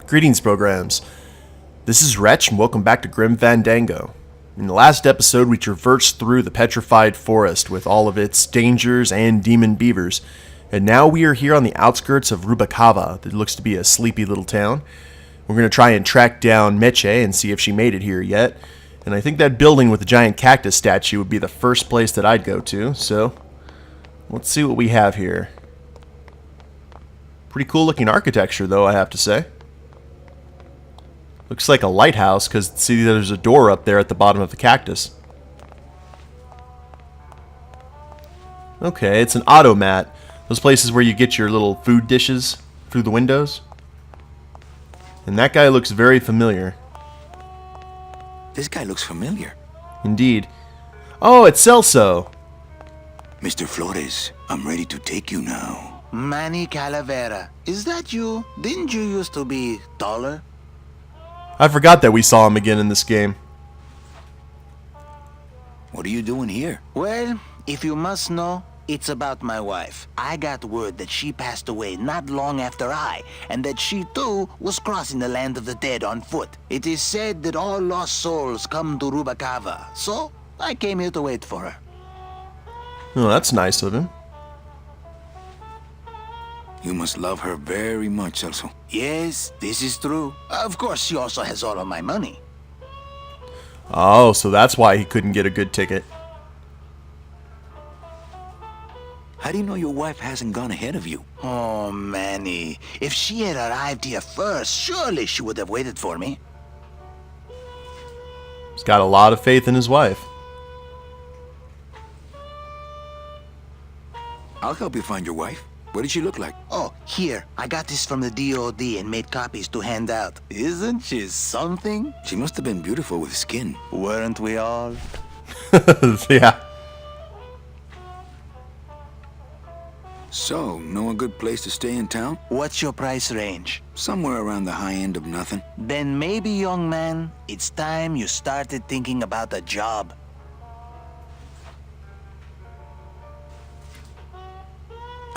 Greetings, programs. This is Wretch, and welcome back to Grim Fandango. In the last episode, we traversed through the petrified forest with all of its dangers and demon beavers, and now we are here on the outskirts of Rubacava that looks to be a sleepy little town. We're going to try and track down Meche and see if she made it here yet, and I think that building with the giant cactus statue would be the first place that I'd go to, so let's see what we have here. Pretty cool looking architecture, though, I have to say. Looks like a lighthouse, because see, there's a door up there at the bottom of the cactus. Okay, it's an automat. Those places where you get your little food dishes through the windows. And that guy looks very familiar. This guy looks familiar. Indeed. Oh, it's Celso. Mr. Flores, I'm ready to take you now. Manny Calavera, is that you? Didn't you used to be taller? I forgot that we saw him again in this game. What are you doing here? Well, if you must know, it's about my wife. I got word that she passed away not long after I, and that she too was crossing the land of the dead on foot. It is said that all lost souls come to Rubacava, so I came here to wait for her. Oh, that's nice of him. You must love her very much, Celso. Yes, this is true. Of course, she also has all of my money. Oh, so that's why he couldn't get a good ticket. How do you know your wife hasn't gone ahead of you? Oh, Manny. If she had arrived here first, surely she would have waited for me. He's got a lot of faith in his wife. I'll help you find your wife. What did she look like? Oh, here. I got this from the DOD and made copies to hand out. Isn't she something? She must have been beautiful with skin. Weren't we all? Yeah. So, know a good place to stay in town? What's your price range? Somewhere around the high end of nothing. Then maybe, young man, it's time you started thinking about a job.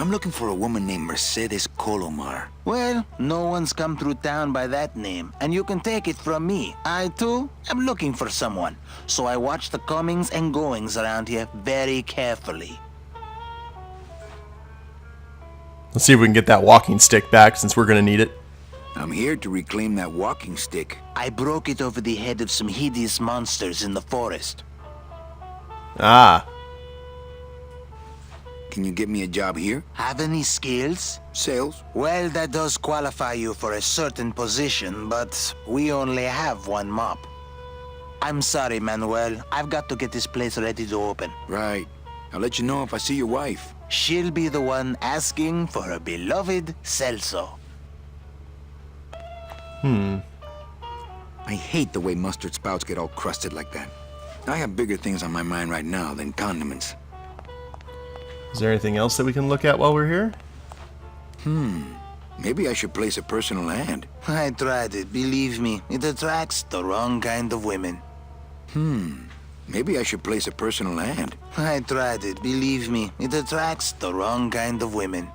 I'm looking for a woman named Mercedes Colomar. Well, no one's come through town by that name, and you can take it from me. I, too, am looking for someone, so I watch the comings and goings around here very carefully. Let's see if we can get that walking stick back, since we're going to need it. I'm here to reclaim that walking stick. I broke it over the head of some hideous monsters in the forest. Ah. Can you get me a job here? Have any skills? Sales? Well, that does qualify you for a certain position, but we only have one mop. I'm sorry, Manuel. I've got to get this place ready to open. Right. I'll let you know if I see your wife. She'll be the one asking for her beloved Celso. I hate the way mustard spouts get all crusted like that. I have bigger things on my mind right now than condiments. Is there anything else that we can look at while we're here? Maybe I should place a personal ad. I tried it, believe me. It attracts the wrong kind of women. Maybe I should place a personal ad. I tried it, believe me. It attracts the wrong kind of women.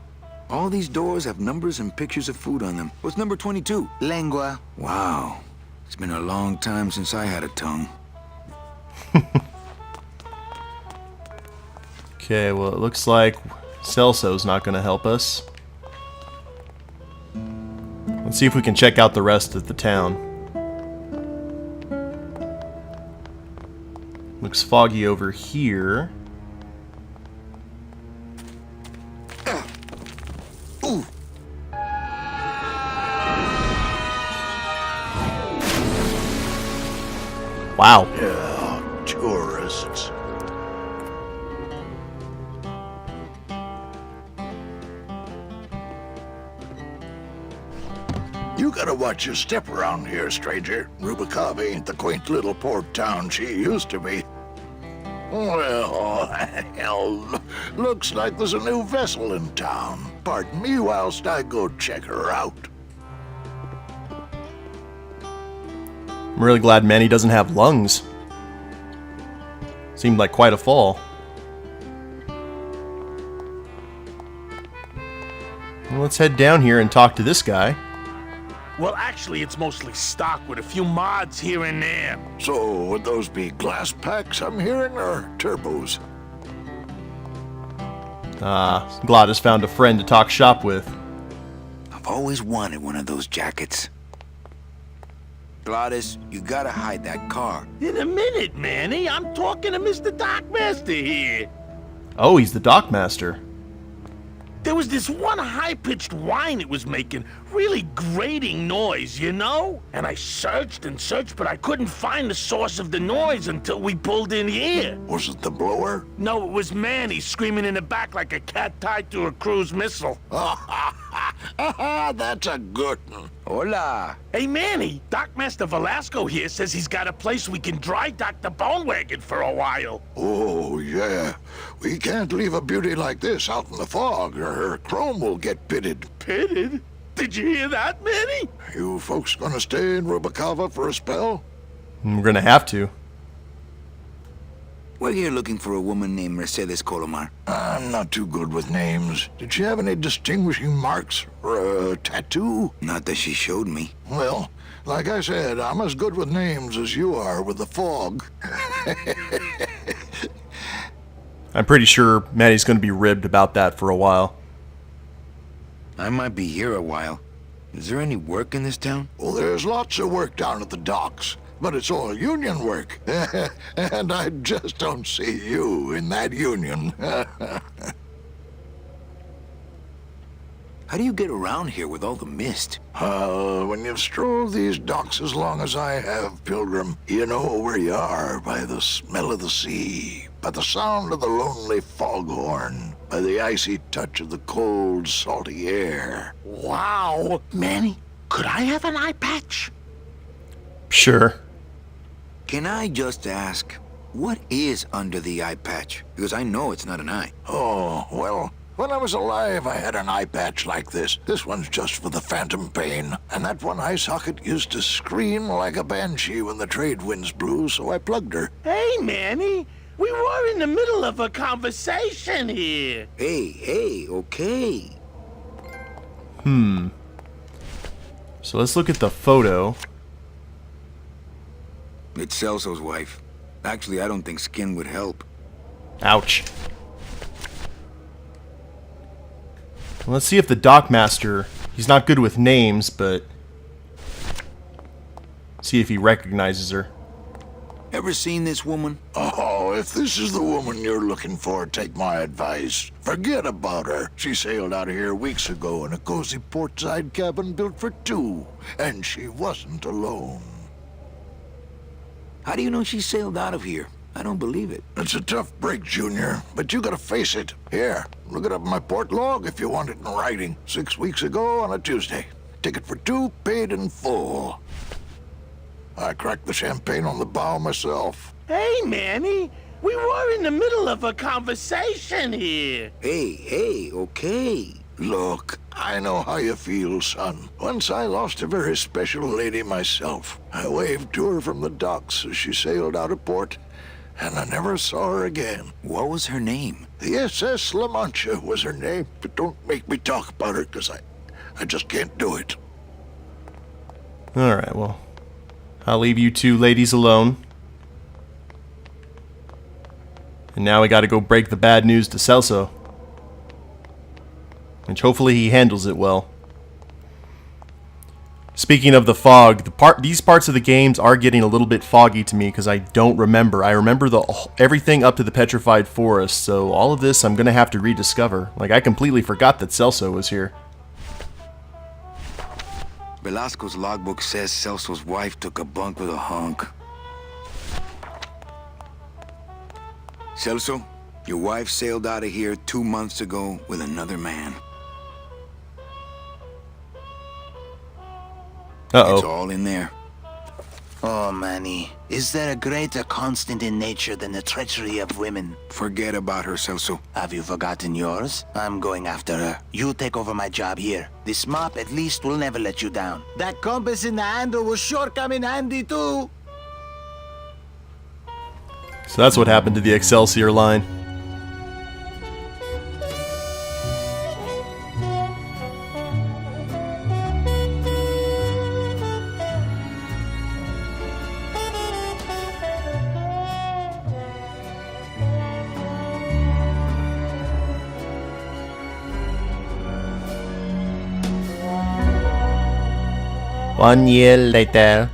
All these doors have numbers and pictures of food on them. What's number 22? Lengua. Wow. It's been a long time since I had a tongue. Okay, well, it looks like Celso's not going to help us. Let's see if we can check out the rest of the town. Looks foggy over here. Ooh. Wow. Yeah, tourists. You gotta watch your step around here, stranger. Rubacava ain't the quaint little port town she used to be. Well, hell, looks like there's a new vessel in town. Pardon me whilst I go check her out. I'm really glad Manny doesn't have lungs. Seemed like quite a fall. Well, let's head down here and talk to this guy. Well, actually, it's mostly stock with a few mods here and there. So, would those be glass packs I'm hearing, or turbos? Gladys found a friend to talk shop with. I've always wanted one of those jackets. Gladys, you gotta hide that car. In a minute, Manny. I'm talking to Mr. Dockmaster here. Oh, he's the Dockmaster. There was this one high-pitched whine it was making, really grating noise, you know? And I searched and searched, but I couldn't find the source of the noise until we pulled in here. Was it the blower? No, it was Manny screaming in the back like a cat tied to a cruise missile. That's a good one. Hola. Hey, Manny, Dockmaster Velasco here says he's got a place we can dry dock the bone wagon for a while. Oh, yeah. We can't leave a beauty like this out in the fog, or her chrome will get pitted. Pitted? Did you hear that, Manny? You folks gonna stay in Rubacava for a spell? We're gonna have to. We're here looking for a woman named Mercedes Colomar. I'm not too good with names. Did she have any distinguishing marks or a tattoo? Not that she showed me. Well, like I said, I'm as good with names as you are with the fog. I'm pretty sure Manny's gonna be ribbed about that for a while. I might be here a while. Is there any work in this town? Well, there's lots of work down at the docks, but it's all union work. And I just don't see you in that union. How do you get around here with all the mist? When you've strolled these docks as long as I have, Pilgrim, you know where you are by the smell of the sea, by the sound of the lonely foghorn, by the icy touch of the cold, salty air. Wow. Manny, could I have an eye patch? Sure. Can I just ask, what is under the eye patch? Because I know it's not an eye. Oh, well, when I was alive, I had an eye patch like this. This one's just for the phantom pain. And that one eye socket used to scream like a banshee when the trade winds blew, so I plugged her. Hey, Manny, we were in the middle of a conversation here. Hey, okay. So let's look at the photo. It's Celso's wife. Actually, I don't think skin would help. Ouch. Let's see if the Dockmaster, he's not good with names, but see if he recognizes her. Ever seen this woman? Oh, if this is the woman you're looking for, take my advice. Forget about her. She sailed out of here weeks ago in a cozy portside cabin built for two, and she wasn't alone. How do you know she sailed out of here? I don't believe it. It's a tough break, Junior, but you gotta face it. Here, look it up in my port log if you want it in writing. 6 weeks ago on a Tuesday. Ticket for two, paid in full. I cracked the champagne on the bow myself. Hey, Manny, we were in the middle of a conversation here. Hey, okay. Look, I know how you feel, son. Once I lost a very special lady myself. I waved to her from the docks as she sailed out of port, and I never saw her again. What was her name? The SS La Mancha was her name, but don't make me talk about her, because I just can't do it. Alright, well, I'll leave you two ladies alone. And now we gotta go break the bad news to Celso. Which hopefully he handles it well. Speaking of the fog, these parts of the games are getting a little bit foggy to me because I don't remember. I remember everything up to the Petrified Forest, so all of this I'm going to have to rediscover. Like, I completely forgot that Celso was here. Velasco's logbook says Celso's wife took a bunk with a hunk. Celso, your wife sailed out of here 2 months ago with another man. It's all in there. Oh, Manny, is there a greater constant in nature than the treachery of women? Forget about her, Celso. Have you forgotten yours? I'm going after her. You take over my job here. This mop at least will never let you down. That compass in the handle will sure come in handy too. So that's what happened to the Excelsior line. 1 year later.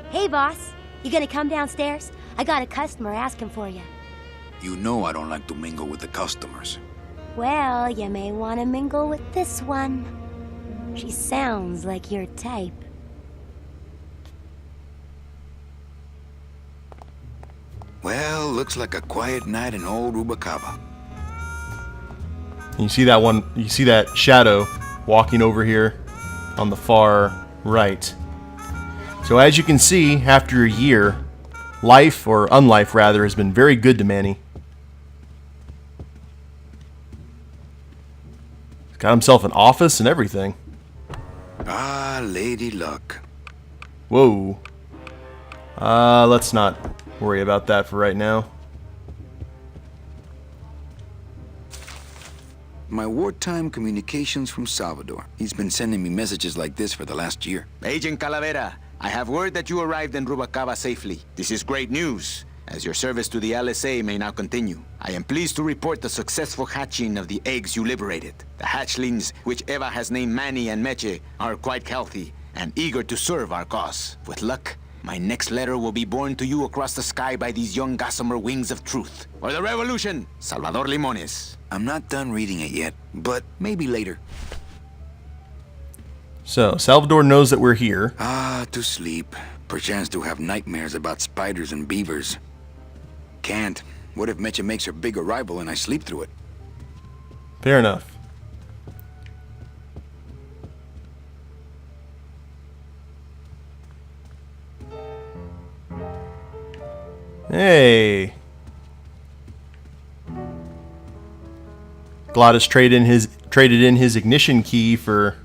Hey, boss. You gonna come downstairs? I got a customer asking for you. You know I don't like to mingle with the customers. Well, you may want to mingle with this one. She sounds like your type. Well, looks like a quiet night in old Rubacava. You see that one, you see that shadow walking over here on the far right. So as you can see, after a year, life, or unlife rather, has been very good to Manny. He's got himself an office and everything. Ah, Lady Luck. Whoa. Let's not worry about that for right now. My wartime communications from Salvador. He's been sending me messages like this for the last year. Agent Calavera, I have word that you arrived in Rubacava safely. This is great news, as your service to the LSA may now continue. I am pleased to report the successful hatching of the eggs you liberated. The hatchlings, which Eva has named Manny and Meche, are quite healthy and eager to serve our cause. With luck, my next letter will be borne to you across the sky by these young gossamer wings of truth. For the revolution, Salvador Limones. I'm not done reading it yet, but maybe later. So, Salvador knows that we're here. Ah, to sleep. Perchance to have nightmares about spiders and beavers. Can't. What if Meche makes her big arrival and I sleep through it? Fair enough. Hey. Glottis traded in his ignition key for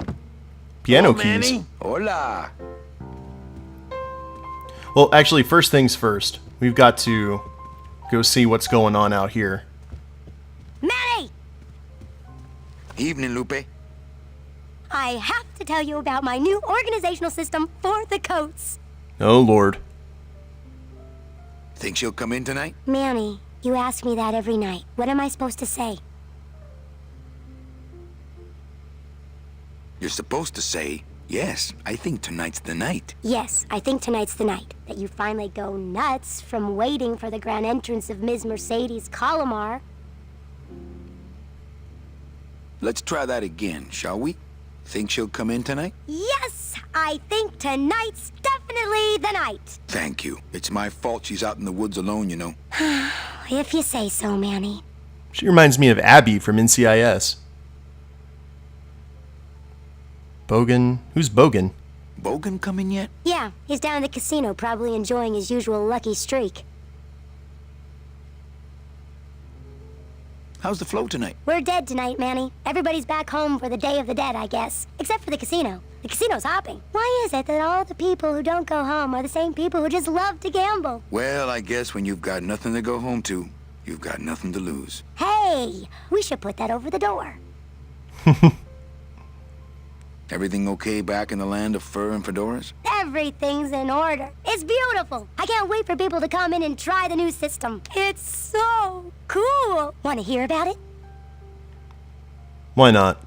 piano keys. Manny? Hola. Well, actually, first things first. We've got to go see what's going on out here. Manny! Evening, Lupe. I have to tell you about my new organizational system for the coats. Oh, Lord. Think she'll come in tonight? Manny, you ask me that every night. What am I supposed to say? You're supposed to say, yes, I think tonight's the night. Yes, I think tonight's the night that you finally go nuts from waiting for the grand entrance of Ms. Mercedes Colomar. Let's try that again, shall we? Think she'll come in tonight? Yes, I think tonight's definitely the night. Thank you. It's my fault she's out in the woods alone, you know. If you say so, Manny. She reminds me of Abby from NCIS. Bogan? Who's Bogan? Bogan coming yet? Yeah, he's down in the casino, probably enjoying his usual lucky streak. How's the flow tonight? We're dead tonight, Manny. Everybody's back home for the Day of the Dead, I guess. Except for the casino. The casino's hopping. Why is it that all the people who don't go home are the same people who just love to gamble? Well, I guess when you've got nothing to go home to, you've got nothing to lose. Hey, we should put that over the door. Everything okay back in the land of fur and fedoras? Everything's in order. It's beautiful. I can't wait for people to come in and try the new system. It's so cool. Want to hear about it? Why not?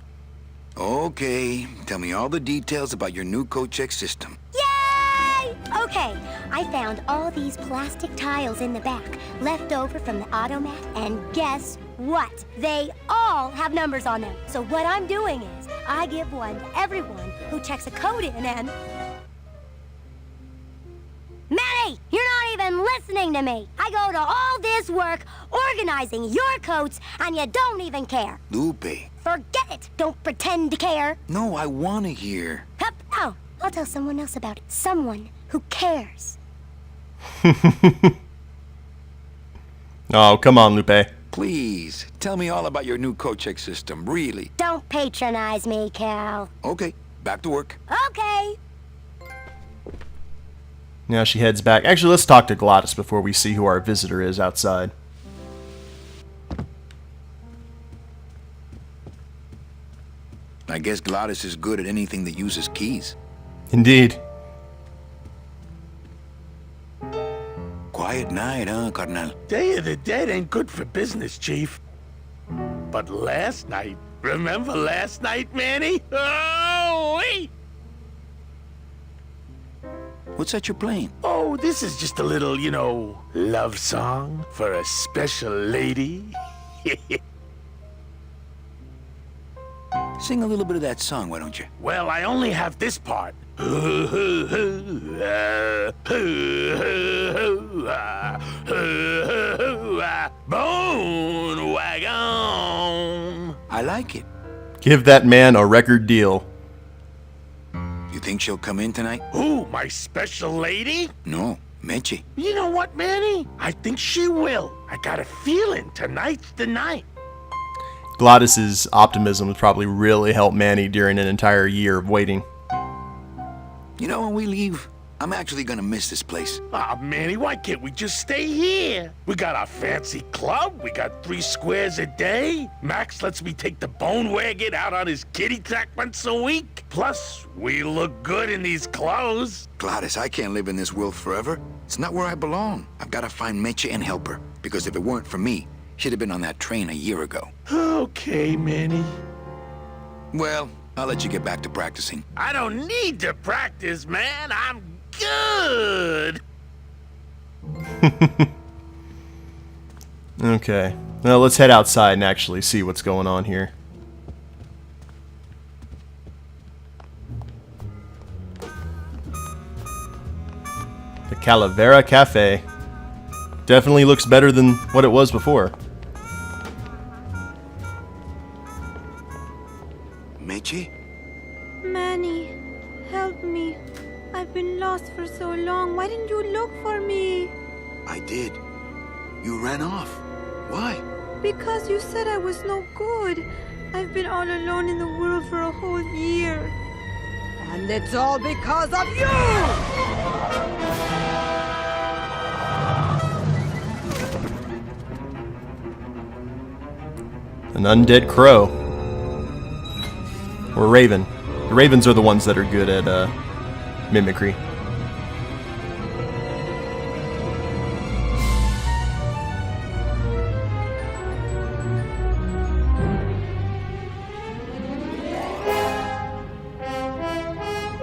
Okay, tell me all the details about your new coat check system. Yay! Okay, I found all these plastic tiles in the back, left over from the automat, and guess what? They all have numbers on them. So what I'm doing is, I give one to everyone who checks a code in and... Manny, you're not even listening to me. I go to all this work organizing your coats, and you don't even care. Lupe. Forget it. Don't pretend to care. No, I want to hear. Hup, oh, I'll tell someone else about it. Someone who cares. Oh, come on, Lupe. Please, tell me all about your new coat check system, really. Don't patronize me, Cal. Okay, back to work. Okay. Now she heads back. Actually, let's talk to Glottis before we see who our visitor is outside. I guess Gladys is good at anything that uses keys. Indeed. Quiet night, huh, Carnal? Day of the Dead ain't good for business, Chief. But last night, remember last night, Manny? Oh, wait! What's that you're playing? Oh, this is just a little, love song for a special lady. Sing a little bit of that song, why don't you? Well, I only have this part. Bone wagon. I like it. Give that man a record deal. You think she'll come in tonight? Who, my special lady? No, Meche. You know what, Manny? I think she will. I got a feeling tonight's the night. Gladys's optimism has probably really helped Manny during an entire year of waiting. You know, when we leave, I'm actually gonna miss this place. Aw, Manny, why can't we just stay here? We got our fancy club, we got 3 squares a day. Max lets me take the bone wagon out on his kitty track once a week. Plus, we look good in these clothes. Gladys, I can't live in this world forever. It's not where I belong. I've gotta find Meche and help her. Because if it weren't for me, she'd have been on that train a year ago. Okay, Manny. Well, I'll let you get back to practicing. I don't need to practice, man. I'm good. Okay. Well, let's head outside and actually see what's going on here. The Calavera Cafe. Definitely looks better than what it was before. Meche? Manny, help me. I've been lost for so long. Why didn't you look for me? I did. You ran off. Why? Because you said I was no good. I've been all alone in the world for a whole year. And it's all because of you! An undead crow. Or raven. The ravens are the ones that are good at mimicry.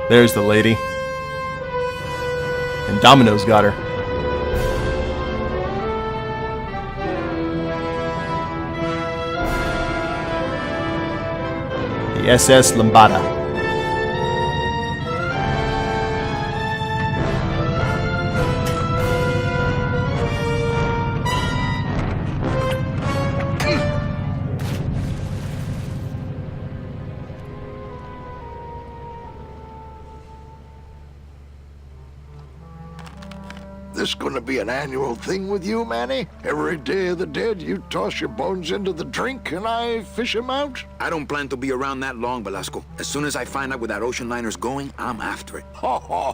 There's the lady. And Domino's got her. The SS Lambada. This gonna be an annual thing with you, Manny? Every Day of the Dead, you toss your bones into the drink and I fish 'em out? I don't plan to be around that long, Velasco. As soon as I find out where that ocean liner's going, I'm after it. Ha ha!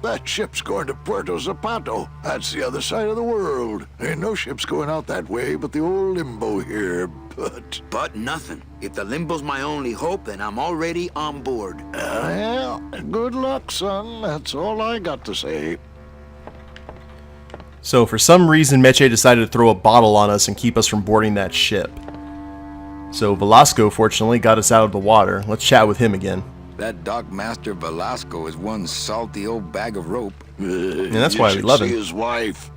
That ship's going to Puerto Zapato. That's the other side of the world. Ain't no ships going out that way but the old Limbo here, but... But nothing. If the Limbo's my only hope, then I'm already on board. Well, good luck, son. That's all I got to say. So for some reason, Meche decided to throw a bottle on us and keep us from boarding that ship. So Velasco, fortunately, got us out of the water. Let's chat with him again. That dock master Velasco is one salty old bag of rope. And that's You why we should love see him. his wife.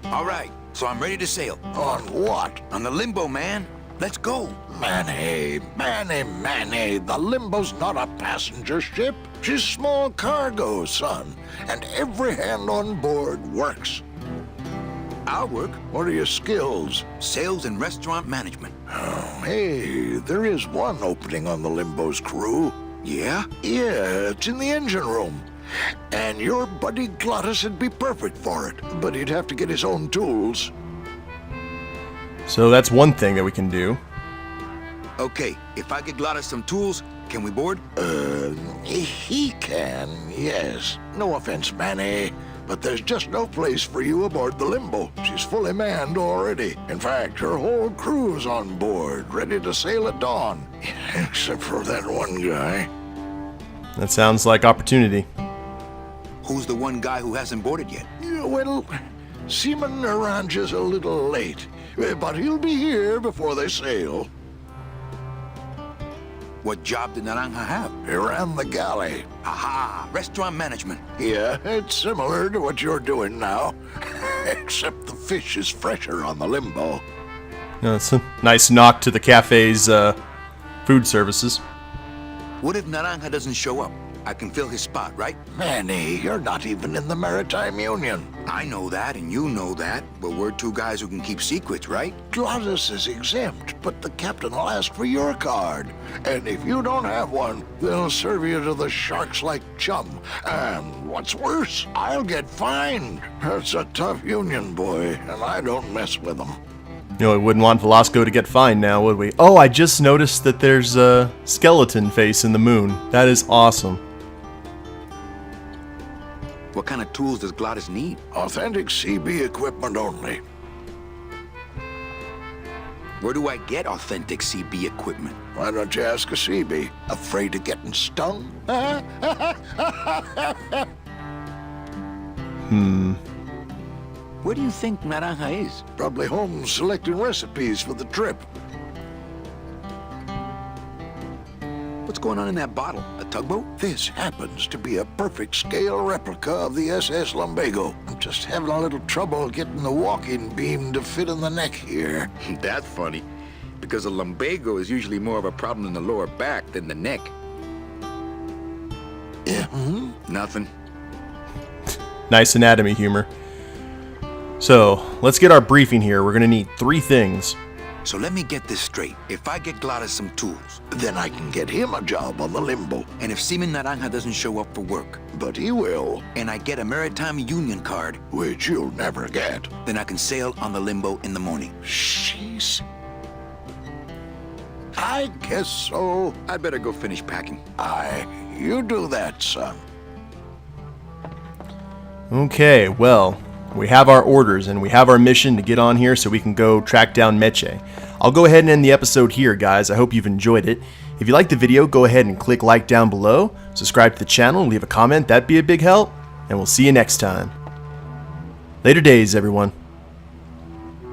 All right, so I'm ready to sail. On what? On the Limbo, man. Let's go. Manny, the Limbo's not a passenger ship. She's small cargo, son. And every hand on board works. I'll work. What are your skills? Sales and restaurant management. Oh, hey, there is one opening on the Limbo's crew. Yeah? Yeah, it's in the engine room. And your buddy Glottis would be perfect for it. But he'd have to get his own tools. So that's one thing that we can do. Okay, if I get Gladys some tools, can we board? He can, yes. No offense, Manny, but there's just no place for you aboard the Limbo. She's fully manned already. In fact, her whole crew's on board, ready to sail at dawn. Except for that one guy. That sounds like opportunity. Who's the one guy who hasn't boarded yet? Yeah, well, Seaman Naranja's a little late, but he'll be here before they sail. What job did Naranja have? He ran the galley. Aha! Restaurant management. Yeah, it's similar to what you're doing now, except the fish is fresher on the Limbo. That's a nice knock to the cafe's food services. What if Naranja doesn't show up? I can fill his spot, right? Manny, you're not even in the Maritime Union. I know that, and you know that, but we're two guys who can keep secrets, right? Glottis is exempt, but the captain will ask for your card. And if you don't have one, they'll serve you to the sharks like chum. And what's worse, I'll get fined. That's a tough union, boy, and I don't mess with them. You know, we wouldn't want Velasco to get fined now, would we? Oh, I just noticed that there's a skeleton face in the moon. That is awesome. What kind of tools does Glottis need? Authentic CB equipment only. Where do I get authentic CB equipment? Why don't you ask a CB? Afraid of getting stung? Where do you think Naranja is? Probably home selecting recipes for the trip. What's going on in that bottle? A tugboat? This happens to be a perfect scale replica of the SS Lumbago. I'm just having a little trouble getting the walking beam to fit in the neck here. That's funny, because a lumbago is usually more of a problem in the lower back than the neck. Yeah, Nothing. Nice anatomy humor. So, let's get our briefing here. We're going to need 3 things. So let me get this straight. If I get Glottis some tools, Then I can get him a job on the Limbo. and if Seaman Naranja doesn't show up for work, But he will, and I get a Maritime Union card, which you'll never get. then I can sail on the Limbo in the morning. Jeez. I guess so. I'd better go finish packing. You do that, son. Okay, well, we have our orders and we have our mission to get on here so we can go track down Meche. I'll go ahead and end the episode here, guys. I hope you've enjoyed it. If you liked the video, go ahead and click like down below, subscribe to the channel, and leave a comment. That'd be a big help, and we'll see you next time. Later days, everyone.